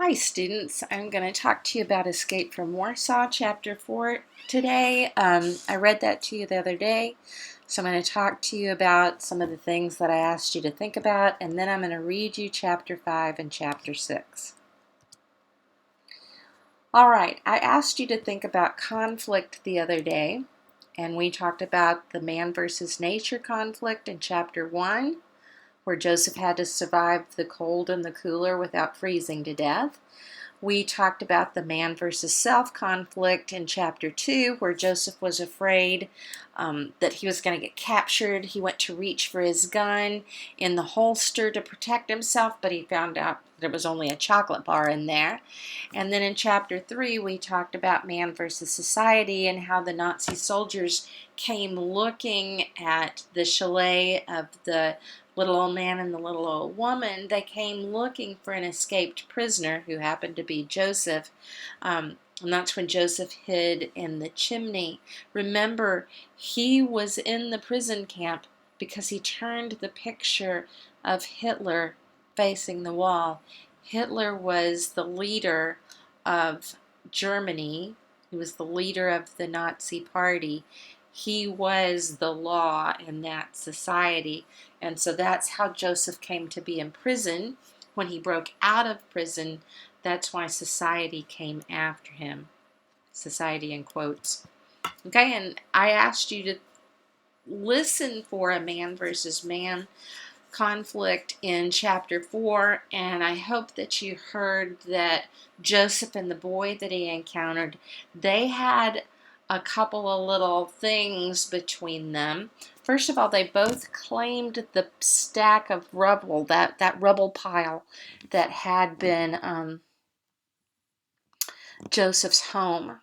Hi students, I'm going to talk to you about Escape from Warsaw, Chapter 4 today. I read that to you the other day, so I'm going to talk to you about some of the things that I asked you to think about, and then I'm going to read you Chapter 5 and Chapter 6. Alright, I asked you to think about conflict the other day, and we talked about the man versus nature conflict in Chapter 1, where Joseph had to survive the cold in the cooler without freezing to death. We talked about the man versus self conflict in chapter 2, where Joseph was afraid that he was going to get captured. He went to reach for his gun in the holster to protect himself, but he found out there was only a chocolate bar in there. And then in chapter 3, we talked about man versus society and how the Nazi soldiers came looking at the chalet of the little old man and the little old woman. They came looking for an escaped prisoner who happened to be Joseph. And that's when Joseph hid in the chimney. Remember, he was in the prison camp because he turned the picture of Hitler facing the wall. Hitler was the leader of Germany. He was the leader of the Nazi Party. He was the law in that society. And so that's how Joseph came to be in prison. When he broke out of prison, that's why society came after him. Society in quotes. Okay, and I asked you to listen for a man versus man conflict in chapter 4, and I hope that you heard that Joseph and the boy that he encountered, they had a couple of little things between them. First of all, they both claimed the stack of rubble, that rubble pile that had been Joseph's home.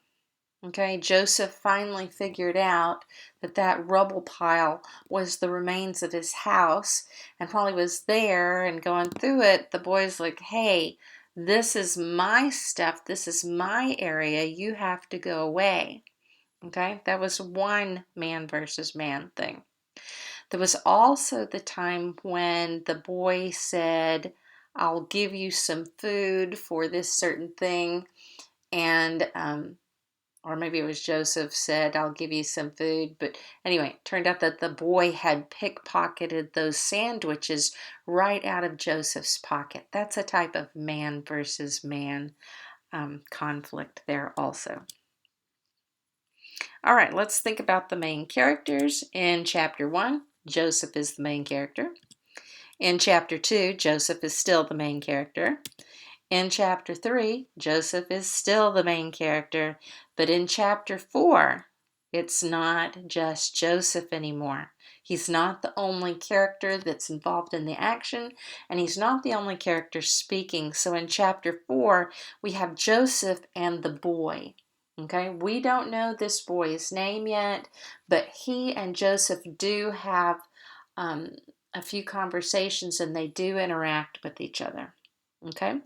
Okay, Joseph finally figured out that that rubble pile was the remains of his house. And while he was there and going through it, the boy's like, hey, this is my stuff. This is my area. You have to go away. Okay, that was one man versus man thing. There was also the time when the boy said, I'll give you some food for this certain thing. And or maybe it was Joseph said, I'll give you some food. But anyway, it turned out that the boy had pickpocketed those sandwiches right out of Joseph's pocket. That's a type of man versus man conflict there also. All right, let's think about the main characters. In chapter 1, Joseph is the main character. In chapter 2, Joseph is still the main character. In chapter 3, Joseph is still the main character, but in chapter 4, it's not just Joseph anymore. He's not the only character that's involved in the action, and he's not the only character speaking. So in chapter 4, we have Joseph and the boy. Okay, we don't know this boy's name yet, but he and Joseph do have a few conversations, and they do interact with each other. Okay,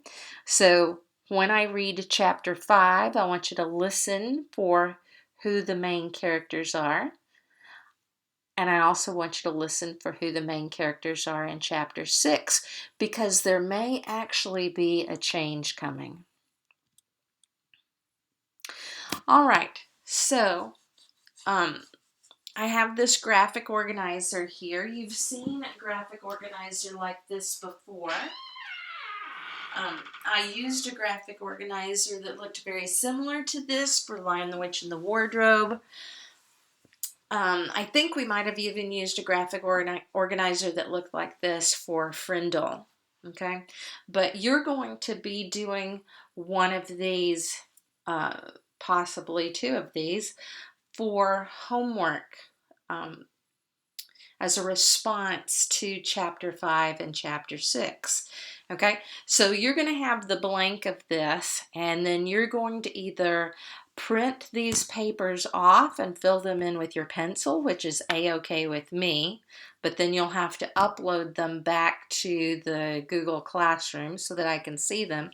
so when I read chapter 5, I want you to listen for who the main characters are. And I also want you to listen for who the main characters are in chapter 6, because there may actually be a change coming. All right, so I have this graphic organizer here. You've seen a graphic organizer like this before. I used a graphic organizer that looked very similar to this for Lion the Witch and the Wardrobe. I think we might have even used a graphic organizer that looked like this for Frindle. Okay, but you're going to be doing one of these, possibly two of these, for homework as a response to chapter 5 and chapter 6. Okay, so you're going to have the blank of this, and then you're going to either print these papers off and fill them in with your pencil, which is a-okay with me, but then you'll have to upload them back to the Google Classroom so that I can see them.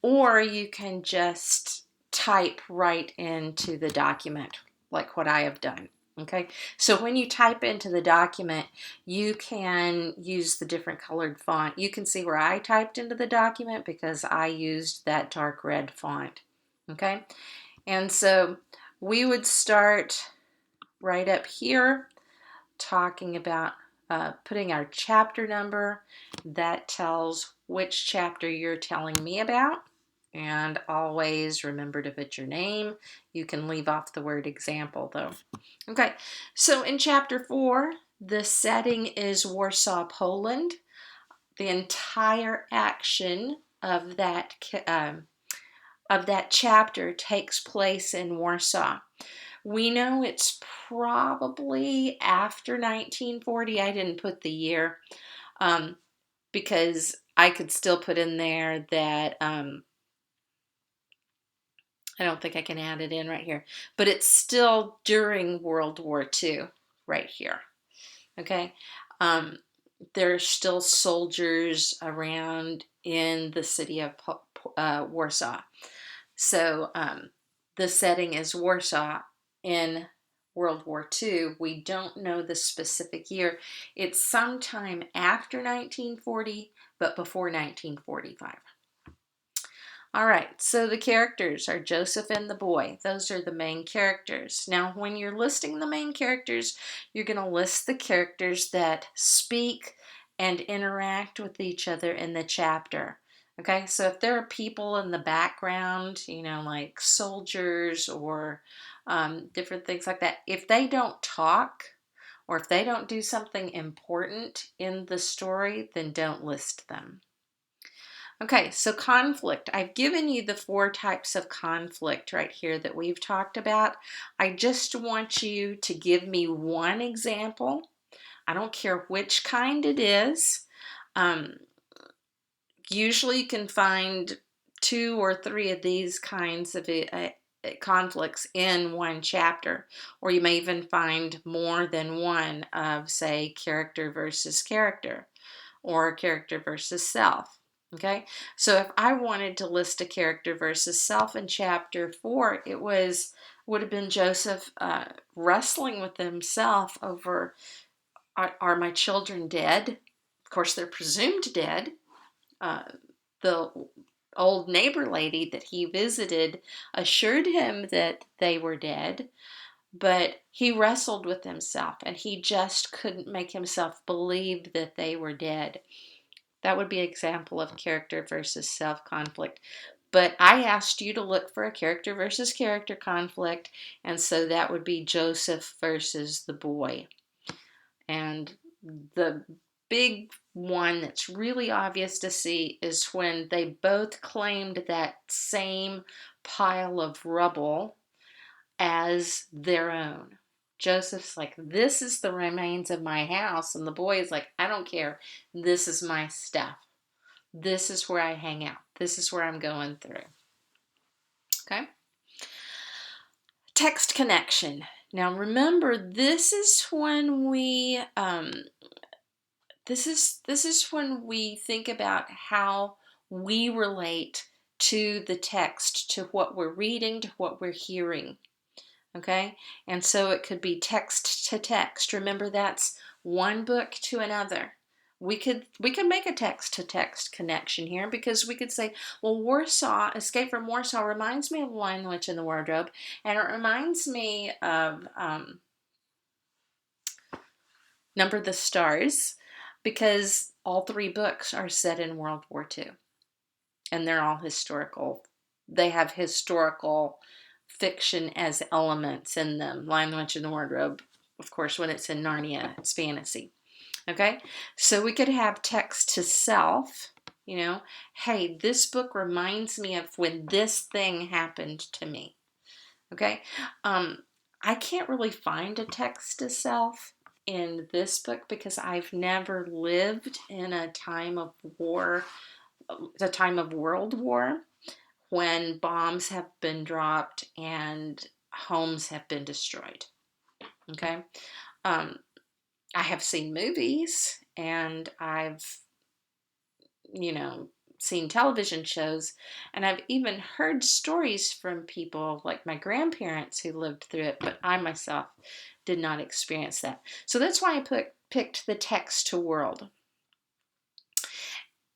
Or you can just type right into the document like what I have done. Okay, so when you type into the document, you can use the different colored font. You can see where I typed into the document because I used that dark red font. Okay, and so we would start right up here talking about putting our chapter number. That tells which chapter you're telling me about. And always remember to put your name. You can leave off the word example though. Okay, so in chapter 4, the setting is Warsaw, Poland. The entire action of that chapter takes place in Warsaw. We know it's probably after 1940. I didn't put the year because I could still put in there that I don't think I can add it in right here, but it's still during World War II right here. Okay. There's still soldiers around in the city of Warsaw. So the setting is Warsaw in World War II. We don't know the specific year. It's sometime after 1940, but before 1945. All right, so the characters are Joseph and the boy. Those are the main characters. Now, when you're listing the main characters, you're going to list the characters that speak and interact with each other in the chapter. Okay, so if there are people in the background, like soldiers or different things like that, if they don't talk or if they don't do something important in the story, then don't list them. Okay, so conflict. I've given you the 4 types of conflict right here that we've talked about. I just want you to give me one example. I don't care which kind it is. Usually you can find 2 or 3 of these kinds of conflicts in one chapter, or you may even find more than one of, say, character versus character or character versus self. Okay, so if I wanted to list a character versus self in chapter 4, would have been Joseph wrestling with himself over, are my children dead? Of course, they're presumed dead. The old neighbor lady that he visited assured him that they were dead, but he wrestled with himself and he just couldn't make himself believe that they were dead. That would be an example of character versus self conflict. But I asked you to look for a character versus character conflict, and so that would be Joseph versus the boy. And the big one that's really obvious to see is when they both claimed that same pile of rubble as their own. Joseph's like, this is the remains of my house. And the boy is like, I don't care. This is my stuff. This is where I hang out. This is where I'm going through. Okay. Text connection. Now remember, this is when we this is when we think about how we relate to the text, to what we're reading, to what we're hearing. Okay, and so it could be text to text. Remember, that's one book to another. We could make a text to text connection here because we could say, well, Warsaw, Escape from Warsaw reminds me of Lion, the Witch, and the Wardrobe, and it reminds me of Number of the Stars, because all 3 books are set in World War II, and they're all historical. They have historical fiction as elements in them. Lion, the Witch, and the Wardrobe, of course, when it's in Narnia, it's fantasy. Okay, so we could have text to self, hey, this book reminds me of when this thing happened to me. Okay, I can't really find a text to self in this book because I've never lived in a time of war, the time of World War, when bombs have been dropped and homes have been destroyed. Okay, I have seen movies and I've seen television shows, and I've even heard stories from people like my grandparents who lived through it, but I myself did not experience that. So that's why I picked the text to world.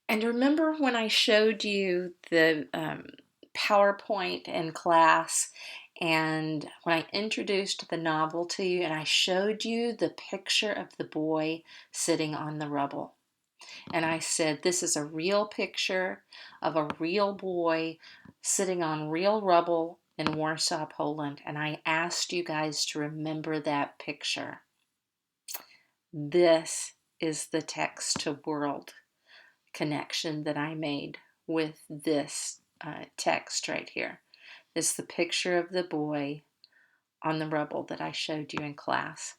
And remember when I showed you the PowerPoint in class, and when I introduced the novel to you and I showed you the picture of the boy sitting on the rubble? And I said, this is a real picture of a real boy sitting on real rubble in Warsaw, Poland. And I asked you guys to remember that picture. This is the text to world connection that I made with this text right here. It's the picture of the boy on the rubble that I showed you in class.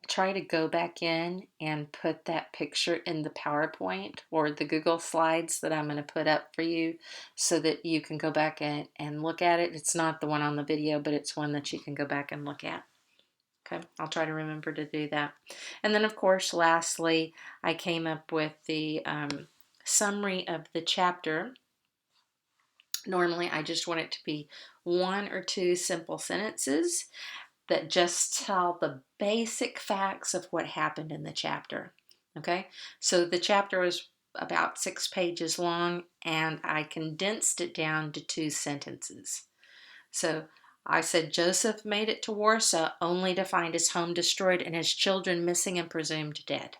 Try to go back in and put that picture in the PowerPoint or the Google Slides that I'm going to put up for you so that you can go back and look at it. It's not the one on the video, but it's one that you can go back and look at. Okay, I'll try to remember to do that. And then, of course, lastly, I came up with the summary of the chapter. Normally, I just want it to be 1 or 2 simple sentences that just tell the basic facts of what happened in the chapter. Okay, so the chapter was about 6 pages long, and I condensed it down to 2 sentences. So I said Joseph made it to Warsaw only to find his home destroyed and his children missing and presumed dead.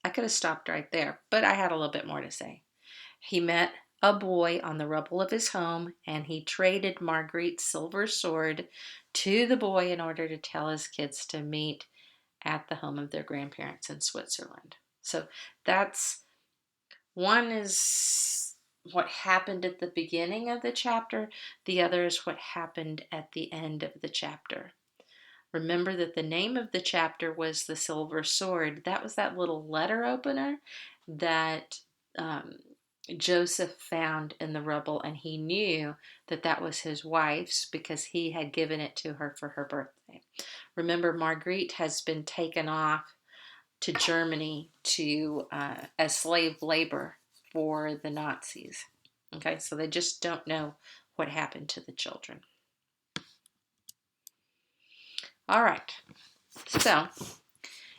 I could have stopped right there, but I had a little bit more to say. He met a boy on the rubble of his home, and he traded Marguerite's silver sword to the boy in order to tell his kids to meet at the home of their grandparents in Switzerland. So that's one is what happened at the beginning of the chapter. The other is what happened at the end of the chapter. Remember that the name of the chapter was The Silver Sword. That was that little letter opener that Joseph found in the rubble, and he knew that that was his wife's because he had given it to her for her birthday. Remember, Marguerite has been taken off to Germany to as slave labor for the Nazis. Okay, so they just don't know what happened to the children. All right, so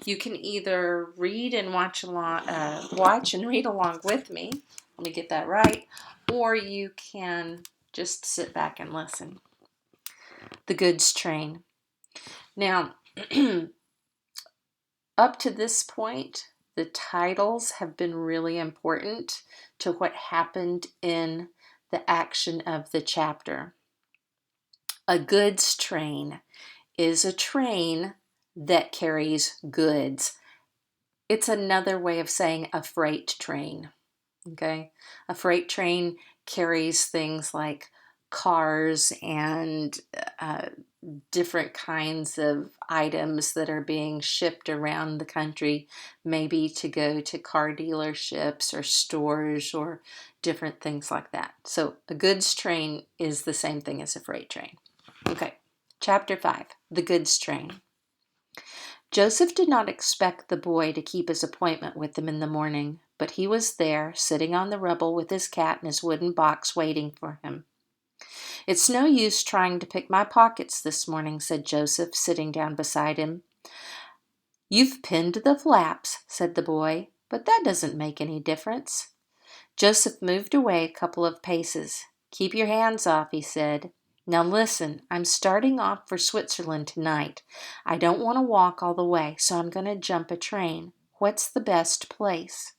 you can either read and watch and read along with me. Let me get that right. Or you can just sit back and listen. The goods train. Now, up to this point, the titles have been really important to what happened in the action of the chapter. A goods train is a train that carries goods. It's another way of saying a freight train. Okay, a freight train carries things like cars and different kinds of items that are being shipped around the country, maybe to go to car dealerships or stores or different things like that. So a goods train is the same thing as a freight train. Okay, chapter 5, the goods train. Joseph did not expect the boy to keep his appointment with him in the morning, but he was there, sitting on the rubble with his cat in his wooden box, waiting for him. "It's no use trying to pick my pockets this morning," said Joseph, sitting down beside him. "You've pinned the flaps," said the boy, "but that doesn't make any difference." Joseph moved away a couple of paces. "Keep your hands off," he said. "Now listen, I'm starting off for Switzerland tonight. I don't want to walk all the way, so I'm going to jump a train. What's the best place?"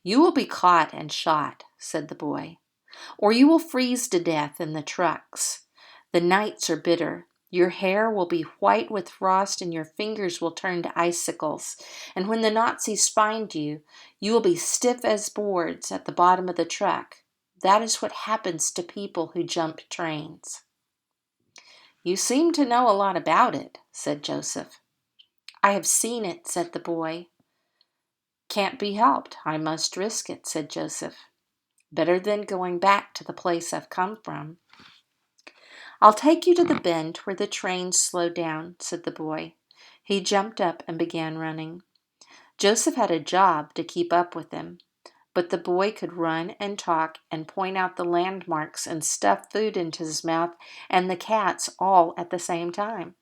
"You will be caught and shot," said the boy. "Or you will freeze to death in the trucks. The nights are bitter. Your hair will be white with frost and your fingers will turn to icicles. And when the Nazis find you, you will be stiff as boards at the bottom of the truck. That is what happens to people who jump trains." "You seem to know a lot about it," said Joseph. "I have seen it," said the boy. "Can't be helped. I must risk it," said Joseph. "Better than going back to the place I've come from." "I'll take you to the bend where the trains slow down," said the boy. He jumped up and began running. Joseph had a job to keep up with him, but the boy could run and talk and point out the landmarks and stuff food into his mouth and the cats all at the same time.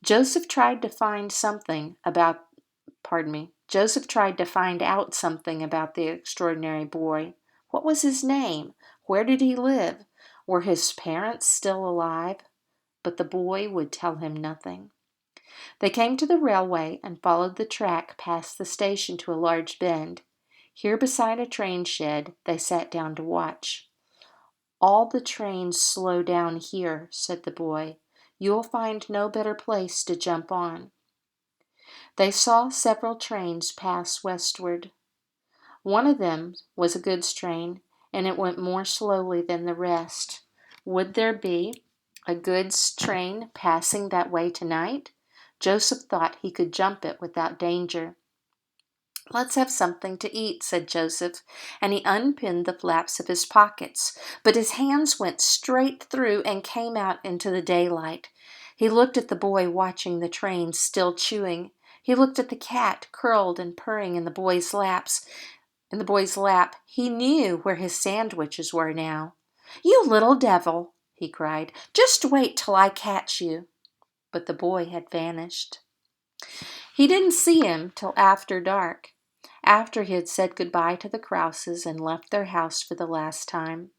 Joseph tried to find out something about the extraordinary boy. What was his name? Where did he live? Were his parents still alive? But the boy would tell him nothing. They came to the railway and followed the track past the station to a large bend. Here beside a train shed, they sat down to watch. "All the trains slow down here," said the boy. "You'll find no better place to jump on." They saw several trains pass westward. One of them was a goods train, and it went more slowly than the rest. Would there be a goods train passing that way tonight? Joseph thought he could jump it without danger. "Let's have something to eat," said Joseph, and he unpinned the flaps of his pockets. But his hands went straight through and came out into the daylight. He looked at the boy watching the train, still chewing. He looked at the cat, curled and purring in the boy's lap. He knew where his sandwiches were now. "You little devil," he cried. "Just wait till I catch you." But the boy had vanished. He didn't see him till after dark, after he had said goodbye to the Krauses and left their house for the last time.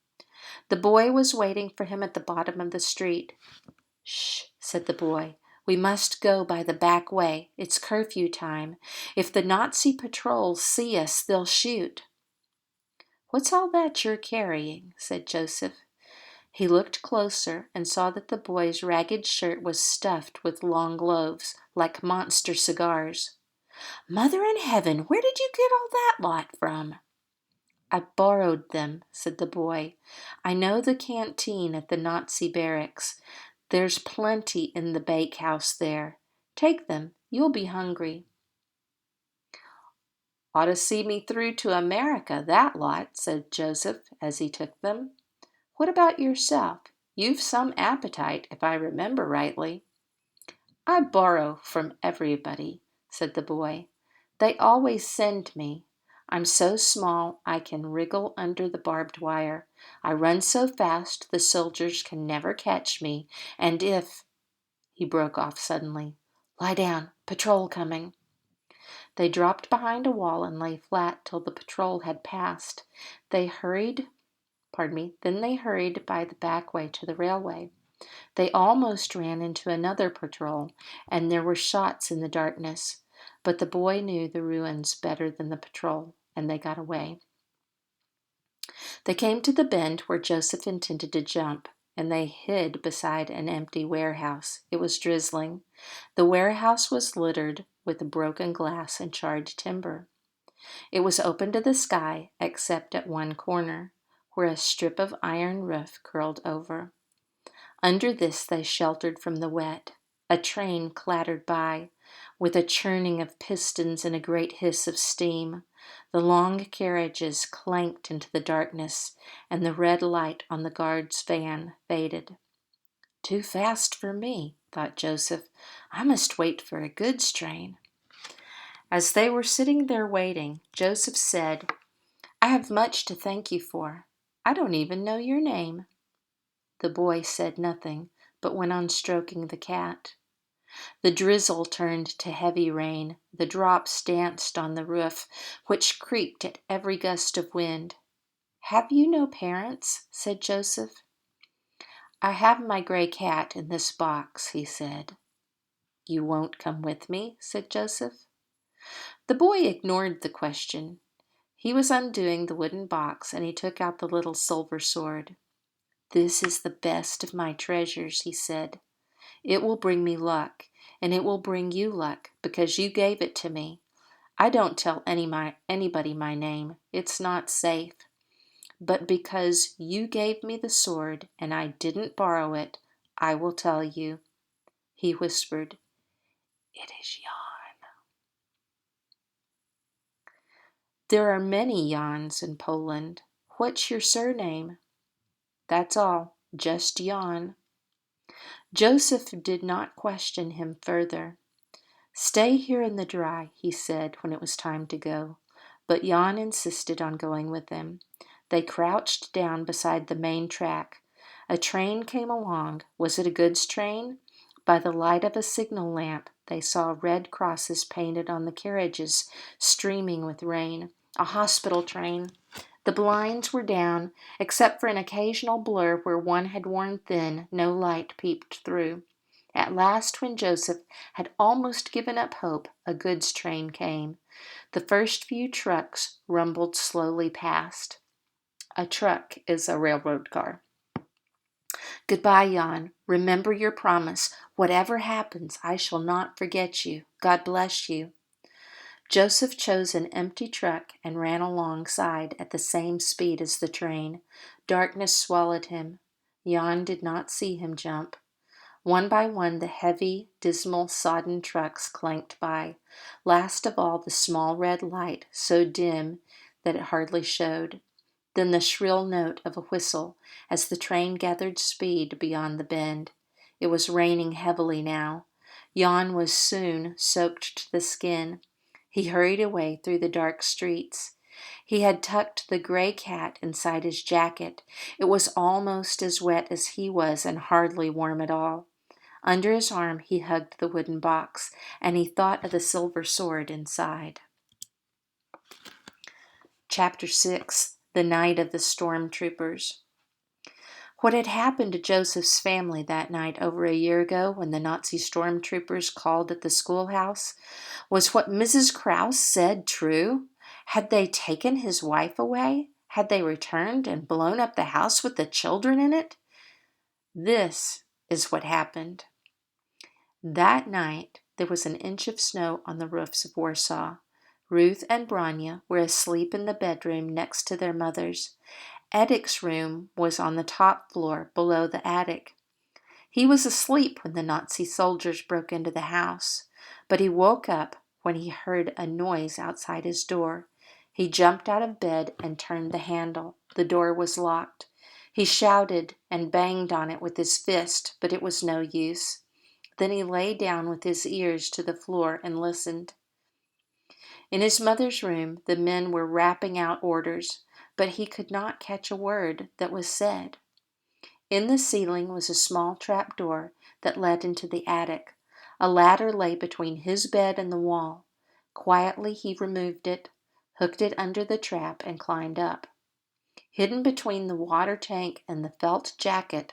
The boy was waiting for him at the bottom of the street. "Shh," said the boy. "We must go by the back way. It's curfew time. If the Nazi patrols see us, they'll shoot." "What's all that you're carrying?" said Joseph. He looked closer and saw that the boy's ragged shirt was stuffed with long loaves, like monster cigars. "Mother in heaven, where did you get all that lot from?" "I borrowed them," said the boy. "I know the canteen at the Nazi barracks. There's plenty in the bakehouse there. Take them. You'll be hungry." "Ought to see me through to America, that lot," said Joseph as he took them. "What about yourself? You've some appetite, if I remember rightly." "I borrow from everybody," said the boy. "They always send me. I'm so small I can wriggle under the barbed wire. I run so fast the soldiers can never catch me. And if—" He broke off suddenly. "Lie down. Patrol coming." They dropped behind a wall and lay flat till the patrol had passed. Then they hurried by the back way to the railway. They almost ran into another patrol, and there were shots in the darkness. But the boy knew the ruins better than the patrol, and they got away. They came to the bend where Joseph intended to jump, and they hid beside an empty warehouse. It was drizzling. The warehouse was littered with broken glass and charred timber. It was open to the sky, except at one corner, where a strip of iron roof curled over. Under this they sheltered from the wet. A train clattered by, with a churning of pistons and a great hiss of steam. The long carriages clanked into the darkness, and the red light on the guard's van faded. "Too fast for me," thought Joseph. "I must wait for a goods train." As they were sitting there waiting, Joseph said, "I have much to thank you for. I don't even know your name." The boy said nothing, but went on stroking the cat. The drizzle turned to heavy rain. The drops danced on the roof, which creaked at every gust of wind. "Have you no parents?" said Joseph. "I have my gray cat in this box," he said. "You won't come with me?" said Joseph. The boy ignored the question. He was undoing the wooden box, and he took out the little silver sword. "This is the best of my treasures," he said. "It will bring me luck, and it will bring you luck, because you gave it to me. I don't tell anybody my name. It's not safe. But because you gave me the sword, and I didn't borrow it, I will tell you." He whispered, "It is Jan." There are many Jans in Poland. What's your surname? That's all, just Jan. Joseph did not question him further. "Stay here in the dry," he said when it was time to go. But Jan insisted on going with them. They crouched down beside the main track. A train came along. Was it a goods train? By the light of a signal lamp, they saw red crosses painted on the carriages, streaming with rain. A hospital train. The blinds were down, except for an occasional blur where one had worn thin, no light peeped through. At last, when Joseph had almost given up hope, a goods train came. The first few trucks rumbled slowly past. A truck is a railroad car. "Goodbye, Jan. Remember your promise. Whatever happens, I shall not forget you. God bless you." Joseph chose an empty truck and ran alongside at the same speed as the train. Darkness swallowed him. Jan did not see him jump. One by one, the heavy, dismal, sodden trucks clanked by. Last of all, the small red light, so dim that it hardly showed. Then the shrill note of a whistle as the train gathered speed beyond the bend. It was raining heavily now. Jan was soon soaked to the skin. He hurried away through the dark streets. He had tucked the gray cat inside his jacket. It was almost as wet as he was and hardly warm at all. Under his arm he hugged the wooden box, and he thought of the silver sword inside. Chapter 6. The Night of the Stormtroopers. What had happened to Joseph's family that night over a year ago when the Nazi stormtroopers called at the schoolhouse? Was what Mrs. Krause said true? Had they taken his wife away? Had they returned and blown up the house with the children in it? This is what happened. That night, there was an inch of snow on the roofs of Warsaw. Ruth and Branya were asleep in the bedroom next to their mother's. Edik's room was on the top floor below the attic. He was asleep when the Nazi soldiers broke into the house, but he woke up when he heard a noise outside his door. He jumped out of bed and turned the handle. The door was locked. He shouted and banged on it with his fist, but it was no use. Then he lay down with his ears to the floor and listened. In his mother's room, the men were rapping out orders, but he could not catch a word that was said. In the ceiling was a small trap door that led into the attic. A ladder lay between his bed and the wall. Quietly he removed it, hooked it under the trap, and climbed up. Hidden between the water tank and the felt jacket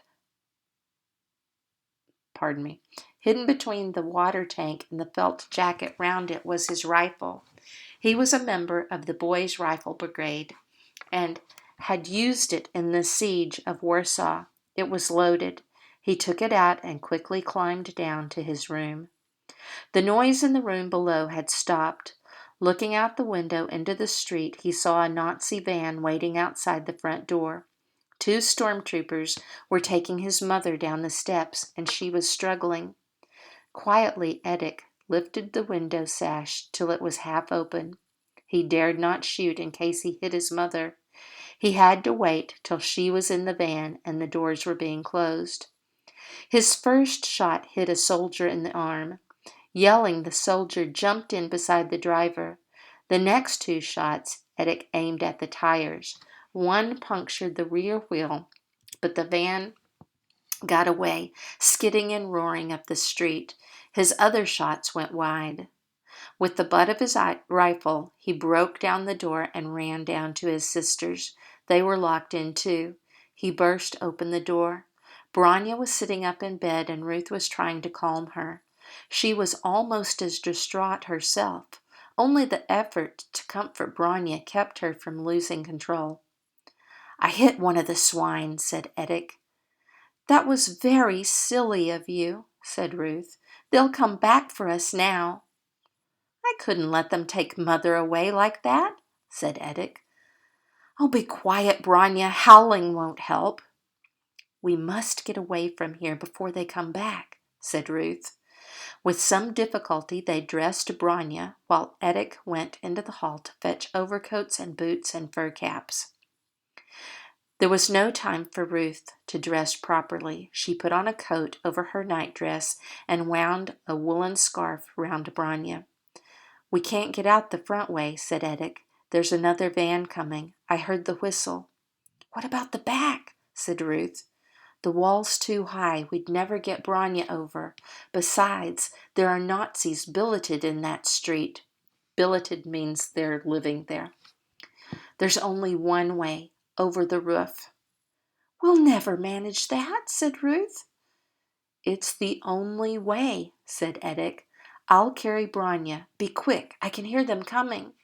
round it was his rifle. He was a member of the Boys' Rifle Brigade and had used it in the siege of Warsaw. It was loaded. He took it out and quickly climbed down to his room. The noise in the room below had stopped. Looking out the window into the street, he saw a Nazi van waiting outside the front door. 2 stormtroopers were taking his mother down the steps, and she was struggling. Quietly, Edik lifted the window sash till it was half open. He dared not shoot in case he hit his mother. He had to wait till she was in the van and the doors were being closed. His first shot hit a soldier in the arm. Yelling, the soldier jumped in beside the driver. The next 2 shots, Edik aimed at the tires. One punctured the rear wheel, but the van got away, skidding and roaring up the street. His other shots went wide. With the butt of his rifle, he broke down the door and ran down to his sisters. They were locked in too. He burst open the door. Branya was sitting up in bed and Ruth was trying to calm her. She was almost as distraught herself. Only the effort to comfort Branya kept her from losing control. "I hit one of the swine," said Edik. "That was very silly of you," said Ruth. "They'll come back for us now." "I couldn't let them take Mother away like that," said Edik. "Oh, be quiet, Branya. Howling won't help." "We must get away from here before they come back," said Ruth. With some difficulty they dressed Branya while Edik went into the hall to fetch overcoats and boots and fur caps. There was no time for Ruth to dress properly. She put on a coat over her nightdress and wound a woolen scarf round Branya. "We can't get out the front way," said Edic. "There's another van coming. I heard the whistle." "What about the back?" said Ruth. "The wall's too high. We'd never get Branya over. Besides, there are Nazis billeted in that street." Billeted means they're living there. "There's only one way, over the roof." "We'll never manage that," said Ruth. "It's the only way," said Edic. "I'll carry Branya. Be quick, I can hear them coming."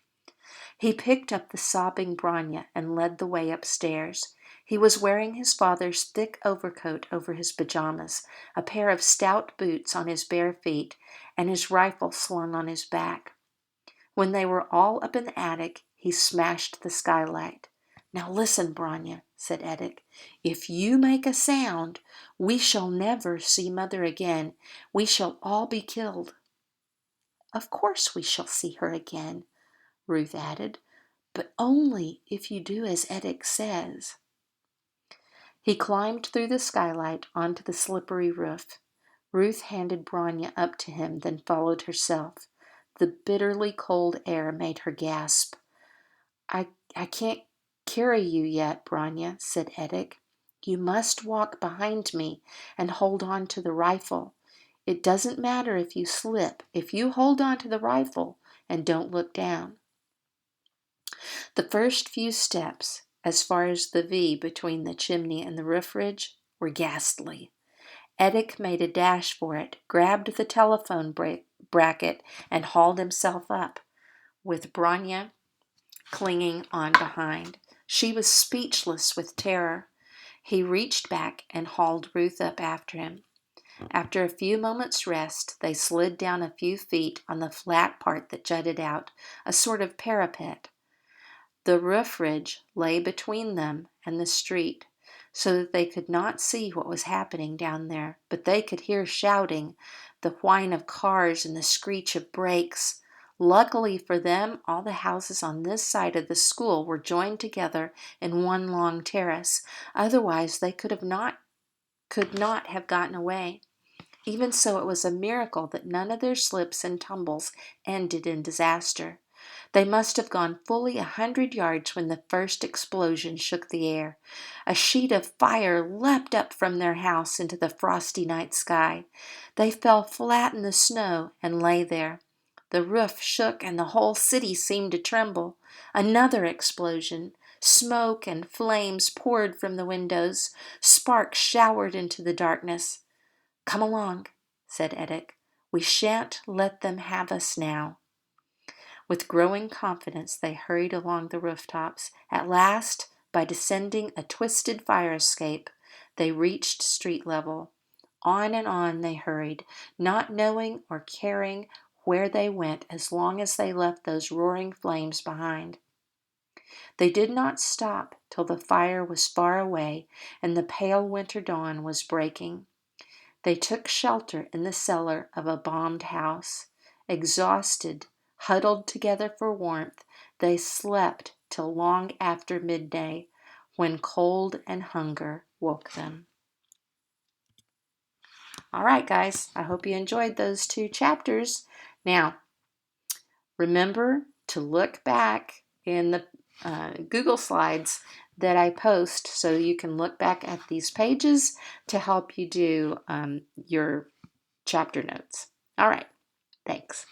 He picked up the sobbing Branya and led the way upstairs. He was wearing his father's thick overcoat over his pajamas, a pair of stout boots on his bare feet, and his rifle slung on his back. When they were all up in the attic, he smashed the skylight. "Now listen, Branya," said Edic. "If you make a sound, we shall never see Mother again. We shall all be killed." "Of course we shall see her again," Ruth added, "but only if you do as Edic says." He climbed through the skylight onto the slippery roof. Ruth handed Branya up to him, then followed herself. The bitterly cold air made her gasp. I can't carry you yet, Branya," said Edic. "You must walk behind me and hold on to the rifle. It doesn't matter if you slip, if you hold on to the rifle and don't look down." The first few steps, as far as the V between the chimney and the roof ridge, were ghastly. Edic made a dash for it, grabbed the telephone bracket, and hauled himself up, with Branya clinging on behind. She was speechless with terror. He reached back and hauled Ruth up after him. After a few moments' rest, they slid down a few feet on the flat part that jutted out, a sort of parapet. The roof ridge lay between them and the street, so that they could not see what was happening down there, but they could hear shouting, the whine of cars and the screech of brakes. Luckily for them, all the houses on this side of the school were joined together in one long terrace. Otherwise, they could not have gotten away. Even so, it was a miracle that none of their slips and tumbles ended in disaster. They must have gone fully 100 yards when the first explosion shook the air. A sheet of fire leapt up from their house into the frosty night sky. They fell flat in the snow and lay there. The roof shook and the whole city seemed to tremble. Another explosion. Smoke and flames poured from the windows. Sparks showered into the darkness. "Come along," said Edic. "We shan't let them have us now." With growing confidence, they hurried along the rooftops. At last, by descending a twisted fire escape, they reached street level. On and on they hurried, not knowing or caring where they went as long as they left those roaring flames behind. They did not stop till the fire was far away and the pale winter dawn was breaking. They took shelter in the cellar of a bombed house. Exhausted, huddled together for warmth, they slept till long after midday, when cold and hunger woke them. All right, guys, I hope you enjoyed those 2 chapters. Now, remember to look back in the Google Slides that I post so you can look back at these pages to help you do your chapter notes. All right, thanks.